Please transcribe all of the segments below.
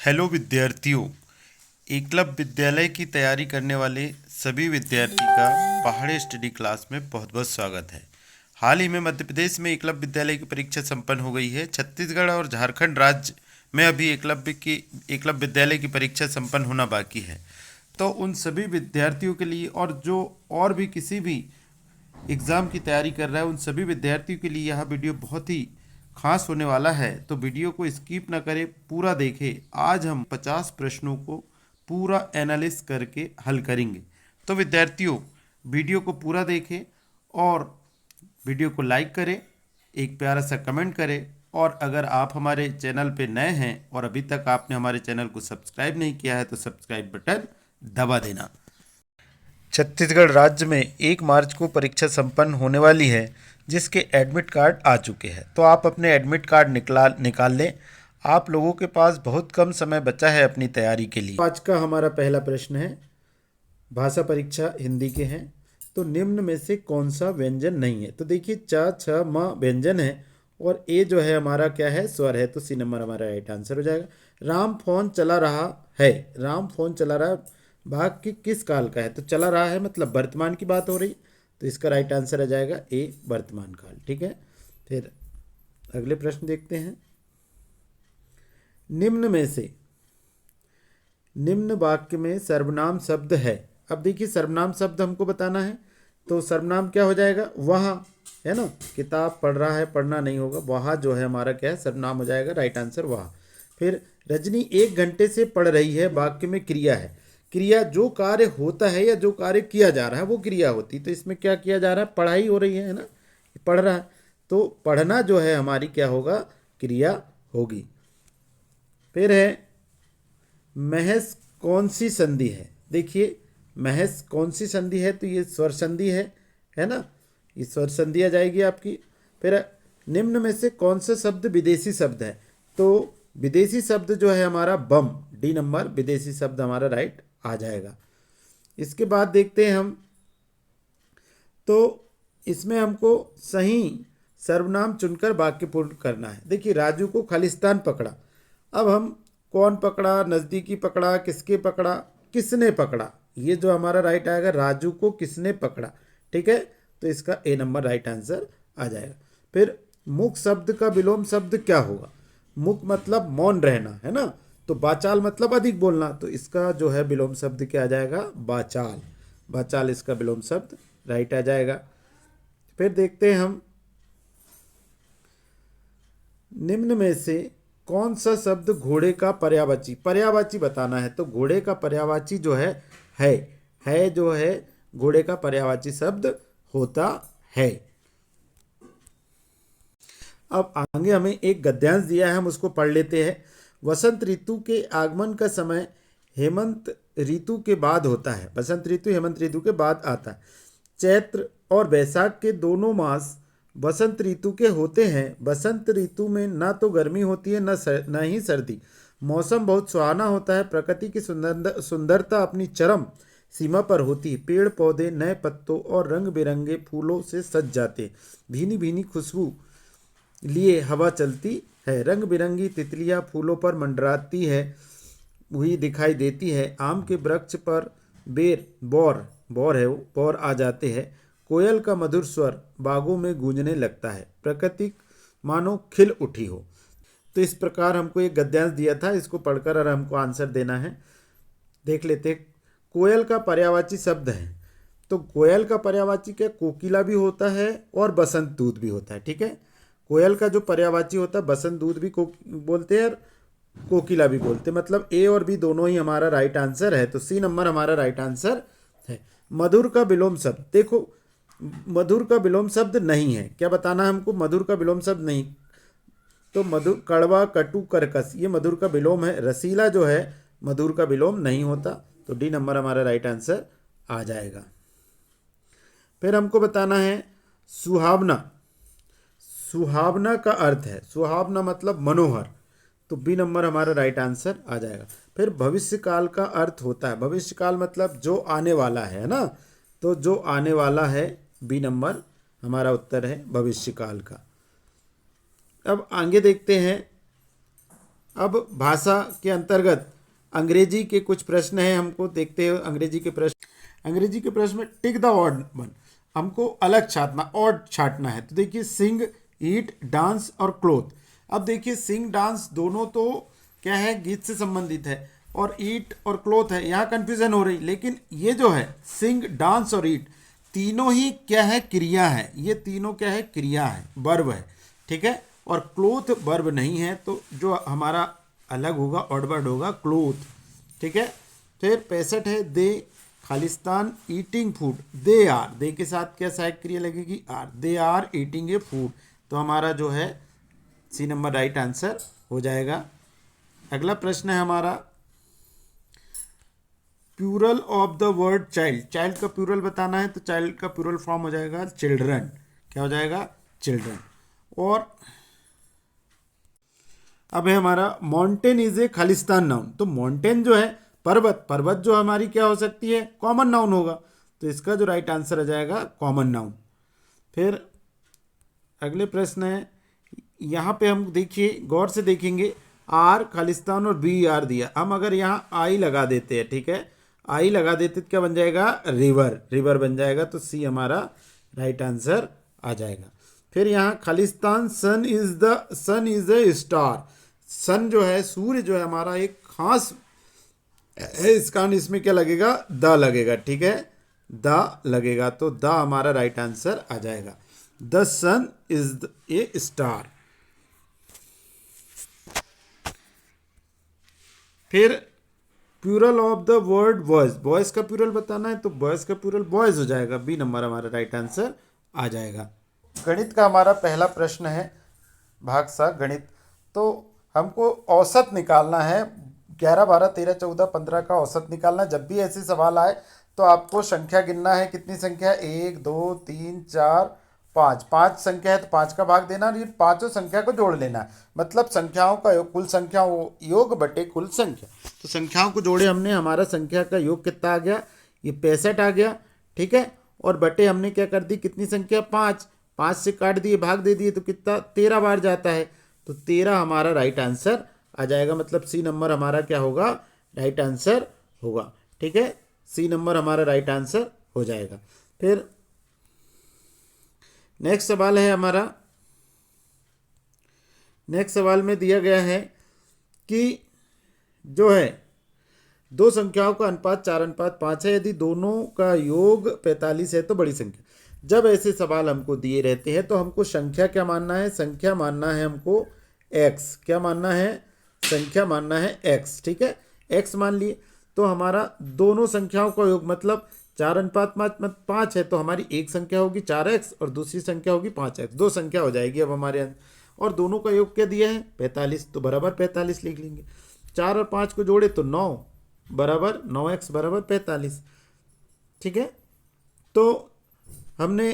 Hello विद्यार्थियों। एकलव्य विद्यालय की तैयारी करने वाले सभी विद्यार्थी का पहाड़ी स्टडी क्लास में बहुत बहुत स्वागत है। हाल ही में मध्य प्रदेश में एकलव्य विद्यालय की परीक्षा संपन्न हो गई है। छत्तीसगढ़ और झारखंड राज्य में अभी एकलव्य विद्यालय की परीक्षा संपन्न होना बाकी है। तो उन सभी विद्यार्थियों के लिए और जो और भी किसी भी एग्ज़ाम की तैयारी कर रहा है उन सभी विद्यार्थियों के लिए यह वीडियो बहुत ही खास होने वाला है। तो वीडियो को स्किप ना करें, पूरा देखें। आज हम 50 प्रश्नों को पूरा एनालिस करके हल करेंगे। तो विद्यार्थियों, वीडियो को पूरा देखें और वीडियो को लाइक करें, एक प्यारा सा कमेंट करें। और अगर आप हमारे चैनल पे नए हैं और अभी तक आपने हमारे चैनल को सब्सक्राइब नहीं किया है तो सब्सक्राइब बटन दबा देना। छत्तीसगढ़ राज्य में 1 मार्च को परीक्षा संपन्न होने वाली है, जिसके एडमिट कार्ड आ चुके हैं। तो आप अपने एडमिट कार्ड निकाल लें। आप लोगों के पास बहुत कम समय बचा है अपनी तैयारी के लिए। आज का हमारा पहला प्रश्न है, भाषा परीक्षा हिंदी के हैं। तो निम्न में से कौन सा व्यंजन नहीं है? तो देखिए, च छ म व्यंजन है और ए जो है हमारा क्या है, स्वर है। तो सी नंबर हमारा राइट आंसर हो जाएगा। राम फोन चला रहा है। राम फोन चला रहा है भाग की किस काल का है? तो चला रहा है मतलब वर्तमान की बात हो रही। तो इसका राइट आंसर आ जाएगा ए, वर्तमान काल। ठीक है, फिर अगले प्रश्न देखते हैं। निम्न वाक्य में सर्वनाम शब्द है। अब देखिए, सर्वनाम शब्द हमको बताना है। तो सर्वनाम क्या हो जाएगा? वहाँ, है ना। किताब पढ़ रहा है, पढ़ना नहीं होगा। वहाँ जो है हमारा क्या है, सर्वनाम हो जाएगा। राइट आंसर वहाँ। फिर रजनी 1 घंटे से पढ़ रही है, वाक्य में क्रिया है। क्रिया जो कार्य होता है या जो कार्य किया जा रहा है वो क्रिया होती। तो इसमें क्या किया जा रहा है? पढ़ाई हो रही है ना, पढ़ रहा है। तो पढ़ना जो है हमारी क्या होगा? क्रिया होगी। फिर है, महज कौन सी संधि है? देखिए, महज कौन सी संधि है? तो ये स्वर संधि है ना। ये स्वर संधि आ जाएगी आपकी। फिर निम्न में से कौन सा शब्द विदेशी शब्द है? तो विदेशी शब्द जो है हमारा बम, डी नंबर विदेशी शब्द हमारा राइट आ जाएगा। इसके बाद देखते हैं हम, तो इसमें हमको सही सर्वनाम चुनकर वाक्य पूर्ण करना है। देखिए, राजू को खालिस्तान पकड़ा। अब हम कौन पकड़ा, नज़दीकी पकड़ा, किसके पकड़ा, किसने पकड़ा, ये जो हमारा राइट आएगा, राजू को किसने पकड़ा। ठीक है, तो इसका ए नंबर राइट आंसर आ जाएगा। फिर मुख शब्द का विलोम शब्द क्या होगा? मुख मतलब मौन रहना, है ना। तो बाचाल मतलब अधिक बोलना। तो इसका जो है विलोम शब्द क्या आ जाएगा? बाचाल। बाचाल इसका विलोम शब्द राइट आ जाएगा। फिर देखते हैं हम, निम्न में से कौन सा शब्द घोड़े का पर्यायवाची बताना है? तो घोड़े का पर्यायवाची जो है जो है घोड़े का पर्यायवाची शब्द होता है। अब आगे हमें एक गद्यांश दिया है, हम उसको पढ़ लेते हैं। वसंत ऋतु के आगमन का समय हेमंत ऋतु के बाद होता है। वसंत ऋतु हेमंत ऋतु के बाद आता है। चैत्र और वैशाख के दोनों मास वसंत ऋतु के होते हैं। वसंत ऋतु में ना तो गर्मी होती है न ही सर्दी। मौसम बहुत सुहाना होता है। प्रकृति की सुंदरता अपनी चरम सीमा पर होती है। पेड़ पौधे नए पत्तों और रंग बिरंगे फूलों से सज जाते। भीनी भीनी खुशबू लिए हवा चलती है। रंग बिरंगी तितलियां फूलों पर मंडराती है हुई दिखाई देती है। आम के वृक्ष पर बौर आ जाते हैं। कोयल का मधुर स्वर बागों में गूंजने लगता है। प्रकृति मानो खिल उठी हो। तो इस प्रकार हमको एक गद्यांश दिया था, इसको पढ़कर और हमको आंसर देना है। देख लेते हैं। कोयल का पर्यायवाची शब्द है। तो कोयल का पर्यायवाची क्या? कोकिला भी होता है और बसंत दूत भी होता है। ठीक है, कोयल का जो पर्यायवाची होता है, बसंत दूत भी बोलते हैं और कोकिला भी बोलते, मतलब ए और बी दोनों ही हमारा राइट आंसर है। तो सी नंबर हमारा राइट आंसर है। मधुर का विलोम शब्द, देखो मधुर का विलोम शब्द नहीं है। क्या बताना है हमको? मधुर का विलोम शब्द नहीं। तो मधुर, कड़वा, कटु, कर्कश, ये मधुर का विलोम है। रसीला जो है मधुर का विलोम नहीं होता। तो डी नंबर हमारा राइट आंसर आ जाएगा। फिर हमको बताना है सुहावना। सुहावना का अर्थ है, सुहावना मतलब मनोहर। तो बी नंबर हमारा राइट आंसर आ जाएगा। फिर भविष्य काल का अर्थ होता है, भविष्य काल मतलब जो आने वाला है ना। तो जो आने वाला है, बी नंबर हमारा उत्तर है भविष्य काल का। अब आगे देखते हैं, अब भाषा के अंतर्गत अंग्रेजी के कुछ प्रश्न हैं, हमको देखते हैं अंग्रेजी के प्रश्न। अंग्रेजी के प्रश्न में टिक द ऑड वन, हमको अलग छाटना, ऑड छाटना है। तो देखिए सिंग, ईट, डांस और क्लोथ। अब देखिए सिंग डांस दोनों तो क्या है, गीत से संबंधित है, और ईट और क्लोथ है, यहाँ कंफ्यूजन हो रही। लेकिन ये जो है सिंग, डांस और ईट तीनों ही क्या है, क्रिया है। ये तीनों क्या है, क्रिया है, वर्ब है, ठीक है। और क्लोथ वर्ब नहीं है, तो जो हमारा अलग होगा ऑड वर्ड होगा क्लोथ, ठीक है। फिर 65 है they, Khalistan eating food, they are, they के साथ क्या सहायक क्रिया लगेगी, are, they are eating a food. तो हमारा जो है सी नंबर राइट आंसर हो जाएगा। अगला प्रश्न है हमारा plural of the word child. Child का प्लूरल बताना है, तो चाइल्ड का प्लूरल फॉर्म हो जाएगा चिल्ड्रन। क्या हो जाएगा, चिल्ड्रन। और अब है हमारा mountain is a Khalistan noun. तो माउंटेन जो है पर्वत, पर्वत जो हमारी क्या हो सकती है, कॉमन नाउन होगा। तो इसका जो राइट आंसर आ जाएगा कॉमन नाउन। फिर अगले प्रश्न है, यहाँ पे हम देखिए गौर से देखेंगे, आर खालिस्तान और बी आर दिया। हम अगर यहाँ आई लगा देते हैं, ठीक है, आई लगा देते तो क्या बन जाएगा, रिवर, रिवर बन जाएगा। तो सी हमारा राइट आंसर आ जाएगा। फिर यहाँ खालिस्तान सन इज द स्टार। सन जो है, सूर्य जो है हमारा एक खास है, इसका इसमें क्या लगेगा, द लगेगा, ठीक है, द लगेगा। तो द हमारा राइट आंसर आ जाएगा। The sun is a star. फिर plural of the word boys, boys का प्लूरल बताना है, तो बॉयज का प्लूरल बॉयज हो जाएगा। बी नंबर हमारा राइट आंसर आ जाएगा। गणित का हमारा पहला प्रश्न है भाग सा गणित। तो हमको औसत निकालना है, 11, 12, 13, 14, 15 का औसत निकालना है। जब भी ऐसे सवाल आए तो आपको संख्या गिनना है, कितनी संख्या है, 1, 2, 3, 4, 5, 5 संख्या है तो 5 का भाग देना, और ये पाँचों संख्या को जोड़ लेना है। मतलब संख्याओं का योग, कुल संख्याओं योग बटे कुल संख्या। तो संख्याओं को जोड़े हमने, हमारा संख्या का योग कितना आ गया, ये 65 आ गया, ठीक है। और बटे हमने क्या कर दी, कितनी संख्या, 5, 5 से काट दिए, भाग दे दिए, तो कितना 13 बार जाता है। तो 13 हमारा राइट आंसर आ जाएगा। मतलब सी नंबर हमारा क्या होगा, राइट आंसर होगा, ठीक है। सी नंबर हमारा राइट आंसर हो जाएगा। फिर नेक्स्ट सवाल है हमारा, नेक्स्ट सवाल में दिया गया है कि जो है दो संख्याओं का अनुपात 4:5 है, यदि दोनों का योग 45 है तो बड़ी संख्या। जब ऐसे सवाल हमको दिए रहते हैं तो हमको संख्या क्या मानना है, संख्या मानना है हमको x। क्या मानना है, संख्या मानना है x, ठीक है। x मान लिए तो हमारा दोनों संख्याओं का योग, मतलब 4:5 है, तो हमारी एक संख्या होगी 4x और दूसरी संख्या होगी 5x, दो संख्या हो जाएगी अब हमारे अंदर। और दोनों का योग क्या दिया है, 45, तो बराबर 45 लिख लेंगे। 4 और 5 को जोड़े तो 9 बराबर 9x बराबर 45, ठीक है। तो हमने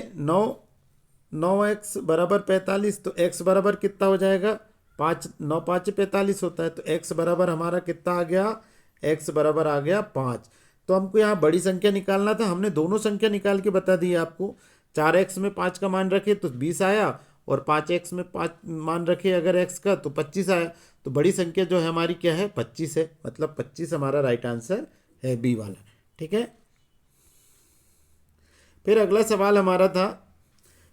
9x बराबर 45, तो x बराबर कितना हो जाएगा, 5, 9 5 45 होता है। तो x बराबर हमारा कितना आ गया, x बराबर आ गया 5। तो हमको यहाँ बड़ी संख्या निकालना था, हमने दोनों संख्या निकाल के बता दी आपको। 4x में 5 का मान रखे तो 20 आया, और 5x में 5 मान रखे अगर x का तो 25 आया। तो बड़ी संख्या जो है हमारी क्या है, 25 है। मतलब 25 हमारा राइट आंसर है, बी वाला, ठीक है। फिर अगला सवाल हमारा था,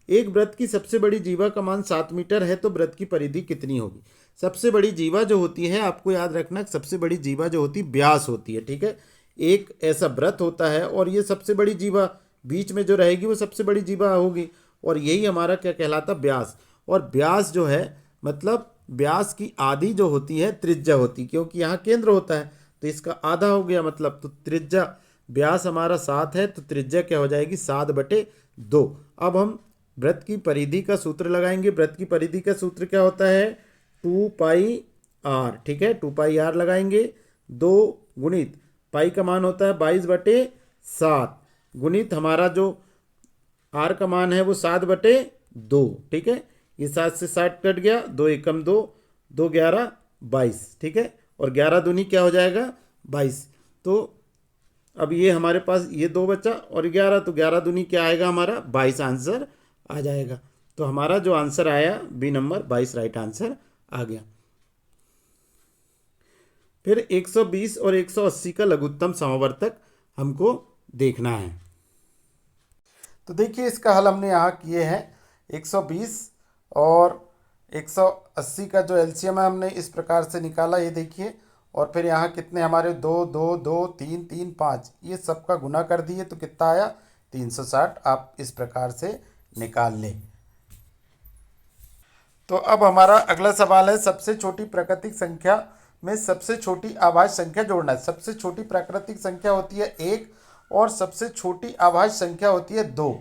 एक वृत्त की सबसे बड़ी जीवा का मान 7 मीटर है तो वृत्त की परिधि कितनी होगी। सबसे बड़ी जीवा जो होती है, आपको याद रखना, सबसे बड़ी जीवा जो होती है व्यास होती है, ठीक है। एक ऐसा वृत्त होता है और ये सबसे बड़ी जीवा बीच में जो रहेगी वो सबसे बड़ी जीवा होगी, और यही हमारा क्या कहलाता, व्यास। और व्यास जो है, मतलब व्यास की आधी जो होती है त्रिज्या होती, क्योंकि यहाँ केंद्र होता है तो इसका आधा हो गया, मतलब तो त्रिज्या, व्यास हमारा 7 है तो त्रिज्या क्या हो जाएगी, 7/2। अब हम वृत्त की परिधि का सूत्र लगाएंगे। वृत्त की परिधि का सूत्र क्या होता है, 2πr, ठीक है। 2πr लगाएंगे, 2 गुणित पाई का मान होता है 22/7, गुणित हमारा जो r का मान है वो 7/2, ठीक है। ये 7 से 60 कट गया, 2 एकम 2, 2 11 22, ठीक है। और 11 दूनी क्या हो जाएगा, 22। तो अब ये हमारे पास ये 2 बचा और 11, तो 11 दूनी क्या आएगा हमारा, 22 आंसर आ जाएगा। तो हमारा जो आंसर आया बी नंबर 22 राइट आंसर आ गया। फिर 120 और 180 का लघुत्तम समावर्तक हमको देखना है। तो देखिए इसका हल हमने यहाँ किए हैं। 120 और 180 का जो एलसीएम है हमने इस प्रकार से निकाला, ये देखिए। और फिर यहाँ कितने हमारे 2 2 2 3 3 5, ये सबका गुना कर दिए तो कितना आया 360। आप इस प्रकार से निकाल लें। तो अब हमारा अगला सवाल है, सबसे छोटी प्राकृतिक संख्या में सबसे छोटी अभाज्य संख्या जोड़ना है। सबसे छोटी प्राकृतिक संख्या होती है 1 और सबसे छोटी अभाज्य संख्या होती है 2।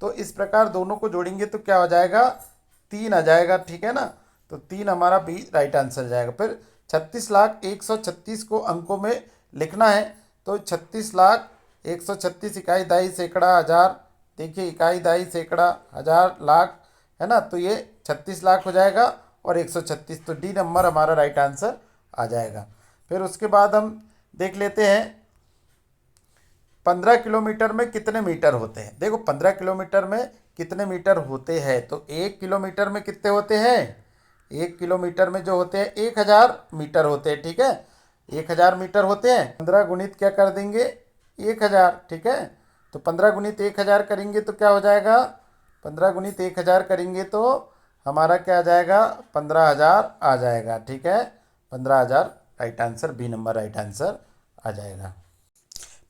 तो इस प्रकार दोनों को जोड़ेंगे तो क्या हो जाएगा 3 आ जाएगा, ठीक है ना। तो 3 हमारा बी राइट आंसर जाएगा। फिर 36,136 को अंकों में लिखना है। तो 36,136 इकाई दहाई सैकड़ा हज़ार, देखिए इकाई दहाई सैकड़ा हज़ार लाख है ना, तो ये 36 लाख हो जाएगा और 136, तो डी नंबर हमारा राइट आंसर आ जाएगा। फिर उसके बाद हम देख लेते हैं 15 किलोमीटर में कितने मीटर होते हैं। देखो 15 किलोमीटर में कितने मीटर होते हैं, तो 1 किलोमीटर में कितने होते हैं, 1 किलोमीटर में जो होते हैं 1000 मीटर होते हैं, ठीक है। 1000 मीटर होते हैं। 15 गुणित क्या कर देंगे 1000, ठीक है। तो 15 गुणित 1000 करेंगे तो क्या हो जाएगा, 15 गुणित 1000 करेंगे तो हमारा क्या आ जाएगा 15,000 आ जाएगा, ठीक है। 15,000 right answer, B number right answer आ जाएगा।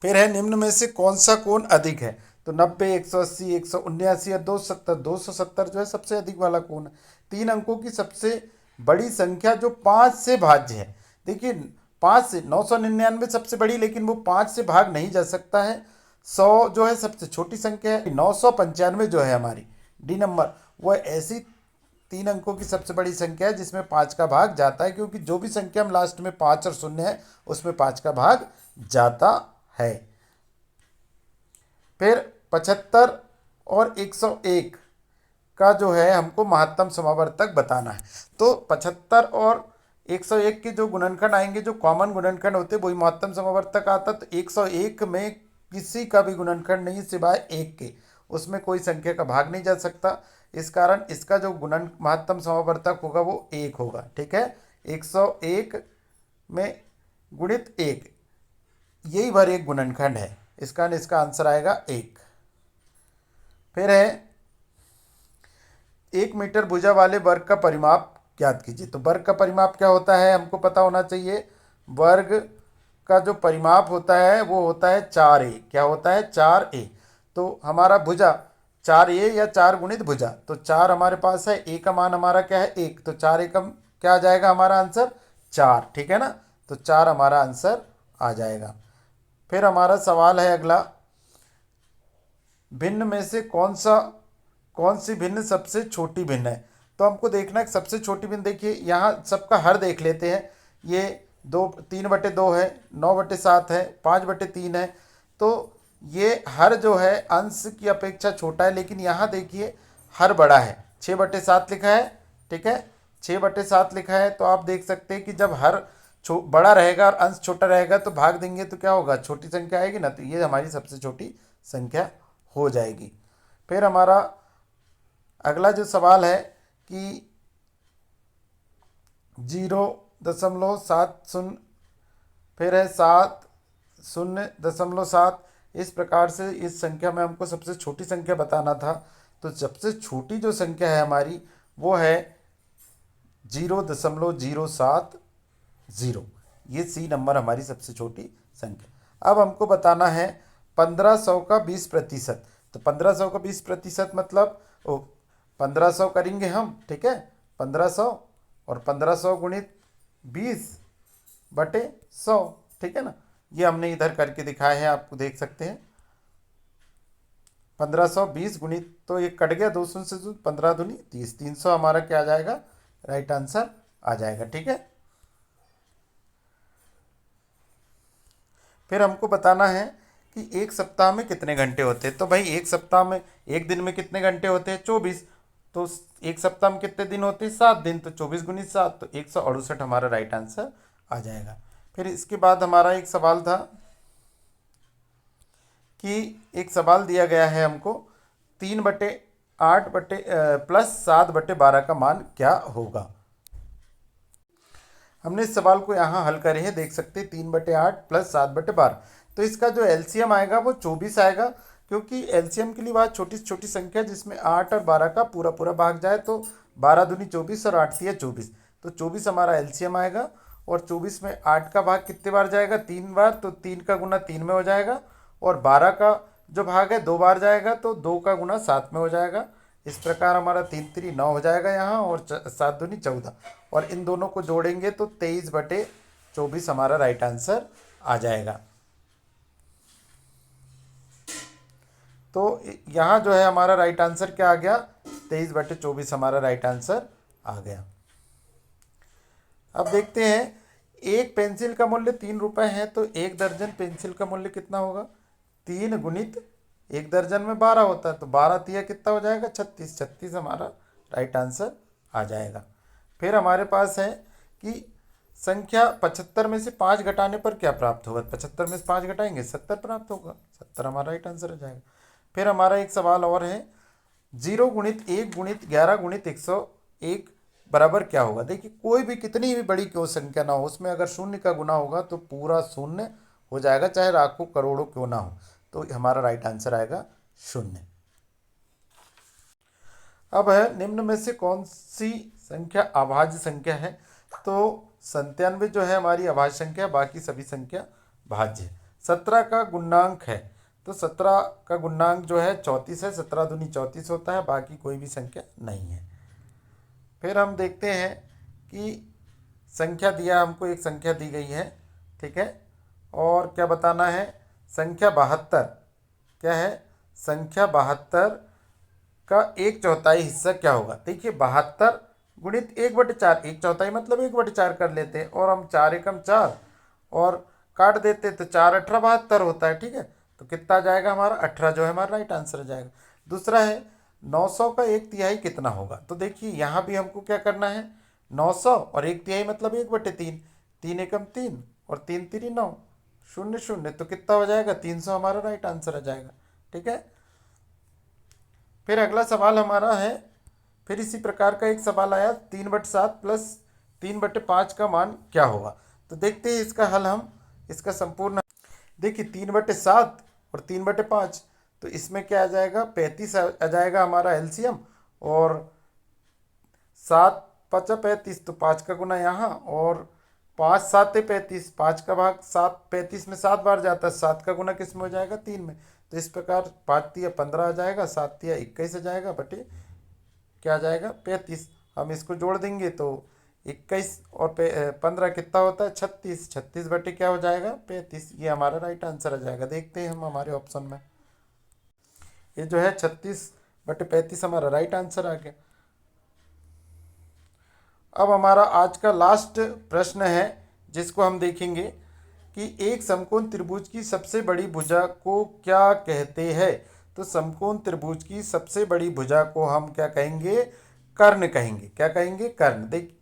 फिर है निम्न में से कौन सा कोण अधिक है। तो 90, 180, 179 या 270। 270 जो है सबसे अधिक वाला कोण है। 3 अंकों की सबसे बड़ी संख्या जो 5 से भाज्य है। देखिए 5 से 999 सबसे बड़ी, लेकिन वो 5 से भाग नहीं जा सकता है। 100 जो है सबसे छोटी संख्या है। 995 जो है हमारी डी नंबर, वो ऐसी 3 अंकों की सबसे बड़ी संख्या है जिसमें 5 का भाग जाता है, क्योंकि जो भी संख्या हम लास्ट में 5 और 0 है उसमें 5 का भाग जाता है। फिर 75 और 101 का जो है हमको महत्तम समावर्तक बताना है। तो 75 और 101 के जो गुणनखंड आएंगे, जो कॉमन गुणनखंड होते वही महत्तम समावर्तक आता। तो 101 में किसी का भी गुणनखंड नहीं सिवाय 1 के, उसमें कोई संख्या का भाग नहीं जा सकता। इस कारण इसका जो गुणन महत्तम समावर्तक होगा वो 1 होगा, ठीक है। 101 में गुणित 1, यही भर एक गुणनखंड है, इस कारण इसका आंसर आएगा 1। फिर है 1 मीटर भुजा वाले वर्ग का परिमाप ज्ञात कीजिए। तो वर्ग का परिमाप क्या होता है हमको पता होना चाहिए। वर्ग का जो परिमाप होता है वो होता है 4a। क्या होता है 4a। तो हमारा भुजा 4a या 4 गुणित भुजा, तो 4 हमारे पास है, a का मान हमारा क्या है 1, तो 4 एकम क्या आ जाएगा हमारा आंसर 4, ठीक है ना। तो 4 हमारा आंसर आ जाएगा। फिर हमारा सवाल है अगला, भिन्न में से कौन सी भिन्न सबसे छोटी भिन्न है। तो हमको देखना है सबसे छोटी भिन्न। देखिए यहाँ सबका हर देख लेते हैं। ये 3/2 है, 9/7 है, 5/3 है। तो ये हर जो है अंश की अपेक्षा छोटा है, लेकिन यहाँ देखिए हर बड़ा है, 6/7 लिखा है, ठीक है। 6/7 लिखा है, तो आप देख सकते हैं कि जब हर बड़ा रहेगा और अंश छोटा रहेगा तो भाग देंगे तो क्या होगा, छोटी संख्या आएगी ना। तो ये हमारी सबसे छोटी संख्या हो जाएगी। फिर हमारा अगला जो सवाल है कि 0.70, फिर है 0.7, इस प्रकार से इस संख्या में हमको सबसे छोटी संख्या बताना था। तो सबसे छोटी जो संख्या है हमारी वो है 0.070। ये सी नंबर हमारी सबसे छोटी संख्या। अब हमको बताना है 1500 का 20%। तो 1500 का 20% मतलब 1500 करेंगे हम, ठीक है। 1500 और 1500 गुणित 20/100, ठीक है ना। ये हमने इधर करके दिखाए हैं, आपको देख सकते हैं। 1520 गुणित, तो ये कट गया 200 से, 15 दूनी 30, 300 हमारा क्या आ जाएगा राइट आंसर आ जाएगा, ठीक है। फिर हमको बताना है कि एक सप्ताह में कितने घंटे होते हैं। तो भाई एक सप्ताह में, एक दिन में कितने घंटे होते हैं 24। तो एक सप्ताह में कितने दिन होते हैं 7 दिन। तो 24 गुणित 7, तो 168 हमारा राइट आंसर आ जाएगा। फिर इसके बाद हमारा एक सवाल था कि एक सवाल दिया गया है हमको 3/8 + 7/12 का मान क्या होगा। हमने इस सवाल को यहाँ हल करे हैं, देख सकते हैं 3/8 प्लस 7/12। तो इसका जो एलसीएम आएगा वो 24 आएगा, क्योंकि एलसीएम के लिए बात छोटी से छोटी संख्या जिसमें 8 और 12 का पूरा पूरा भाग जाए, तो 12 दूनी 24 और 8 तिया 24, तो 24 हमारा एलसीएम आएगा। और 24 में 8 का भाग कितने बार जाएगा? 3 बार, तो 3 का गुना 3 में हो जाएगा। और 12 का जो भाग है 2 बार जाएगा, तो 2 का गुना 7 में हो जाएगा। इस प्रकार हमारा 3 3 9 हो जाएगा यहाँ, और 7 दूनी 14, और इन दोनों को जोड़ेंगे तो 23/24 हमारा राइट आंसर आ जाएगा। तो यहाँ जो है हमारा राइट आंसर क्या आ गया? 23/24 हमारा राइट आंसर आ गया। अब देखते हैं, एक पेंसिल का मूल्य 3 रुपये है, तो 1 दर्जन पेंसिल का मूल्य कितना होगा? 3 गुणित 1 दर्जन में 12 होता है, तो 12 तिया कितना हो जाएगा? 36। 36 हमारा राइट आंसर आ जाएगा। फिर हमारे पास है कि संख्या 75 में से 5 घटाने पर क्या प्राप्त होगा? 75 में से 5 घटाएंगे 70 प्राप्त होगा, 70 हमारा राइट आंसर आ जाएगा। फिर हमारा एक सवाल और है, 0 गुणित 1 गुणित 11 गुणित 101 बराबर क्या होगा? देखिए, कोई भी कितनी भी बड़ी क्यों संख्या ना हो, उसमें अगर शून्य का गुना होगा तो पूरा शून्य हो जाएगा, चाहे लाखों करोड़ों क्यों ना हो। तो हमारा राइट आंसर आएगा 0। अब है, निम्न में से कौन सी संख्या अभाज्य संख्या है? तो 97 जो है हमारी अभाज्य संख्या, बाकी सभी संख्या भाज्य है। 17 का गुणांक है, तो 17 का गुणांक जो है 34 है, 17 दूनी 34 होता है, बाकी कोई भी संख्या नहीं है। फिर हम देखते हैं कि संख्या दिया, हमको एक संख्या दी गई है, ठीक है, और क्या बताना है? संख्या 72 क्या है? संख्या 72 का 1/4 हिस्सा क्या होगा? देखिए, 72 गुणित 1/4, 1/4 मतलब 1/4 कर लेते हैं, और हम 4 एकम 4 और काट देते, तो 4 18 72 होता है, ठीक है। तो कितना आ जाएगा हमारा? 18 जो है हमारा राइट आंसर आ जाएगा। दूसरा है, 900 का 1/3 कितना होगा? तो देखिए, यहाँ भी हमको क्या करना है? 900 और 1/3 मतलब 1/3, 3 एकम 3 और 3 3 9, 0 0, तो कितना हो जाएगा? 300 हमारा राइट आंसर आ जाएगा, ठीक है। फिर अगला सवाल हमारा है, फिर इसी प्रकार का एक सवाल आया, 3/7 प्लस 3/5 का मान क्या होगा? तो देखते हैं इसका हल हम, इसका संपूर्ण। देखिए, 3/7 और 3/5, तो इसमें क्या आ जाएगा? 35 आ जाएगा हमारा एलसीएम, और 7 5 35, तो 5 का गुना यहाँ, और 5 7 35, 5 का भाग 7, 35 में 7 बार जाता है, 7 का गुना किस में हो जाएगा? 3 में। तो इस प्रकार 5 तिया 15 आ जाएगा, 7 तिया 21 आ जाएगा, बटे क्या आ जाएगा? 35। हम इसको जोड़ देंगे तो 21 और 15 कितना होता है? 36। 36 बटे क्या हो जाएगा? 35। ये हमारा राइट आंसर आ जाएगा। देखते हैं हम हमारे ऑप्शन में, ये जो है 36/35 हमारा राइट आंसर आ गया। अब हमारा आज का लास्ट प्रश्न है, जिसको हम देखेंगे कि एक समकोण त्रिभुज की सबसे बड़ी भुजा को क्या कहते हैं? तो समकोण त्रिभुज की सबसे बड़ी भुजा को हम क्या कहेंगे? कर्ण कहेंगे। क्या कहेंगे? कर्ण। देख,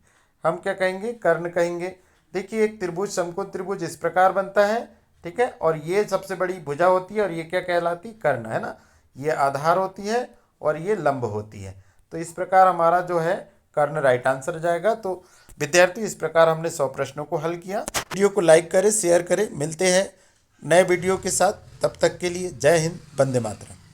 हम क्या कहेंगे? कर्ण कहेंगे। देखिए, एक त्रिभुज, समकोण त्रिभुज इस प्रकार बनता है, ठीक है, और ये सबसे बड़ी भुजा होती है, और ये क्या कहलाती? कर्ण, है ना। ये आधार होती है और ये लंब होती है। तो इस प्रकार हमारा जो है कर्ण राइट आंसर जाएगा। तो विद्यार्थी, इस प्रकार हमने 100 प्रश्नों को हल किया। वीडियो को लाइक करें, शेयर करें। मिलते हैं नए वीडियो के साथ, तब तक के लिए जय हिंद, वंदे मातरम।